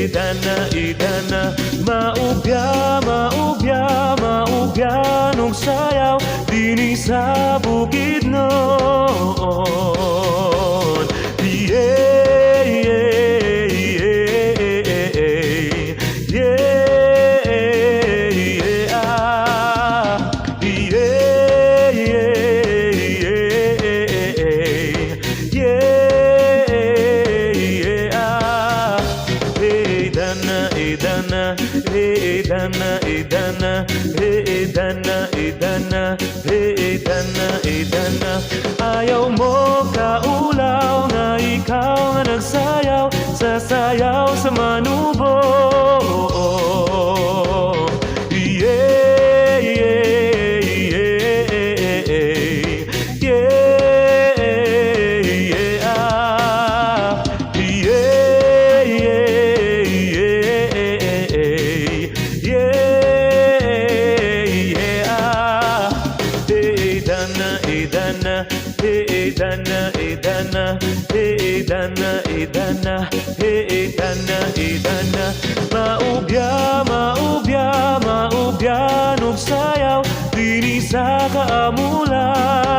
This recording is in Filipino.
idana maubya maubya maubya nung sayaw dini sa bukid noon. Yeah, yeah, yeah, yeah, yeah, ah, yeah, yeah, yeah, yeah, ah. Idana idana idana idana idana idana idana idana ayaw mo kaulaw na ikaw na nagsayaw sa sayaw sa manubo. Yeah, yeah, yeah, yeah, yeah, ah, yeah, yeah, yeah, yeah, ah. Idana idana idana idana idana idana idana idana maubya maubya maubya nung sayaw dini sa kaamulan.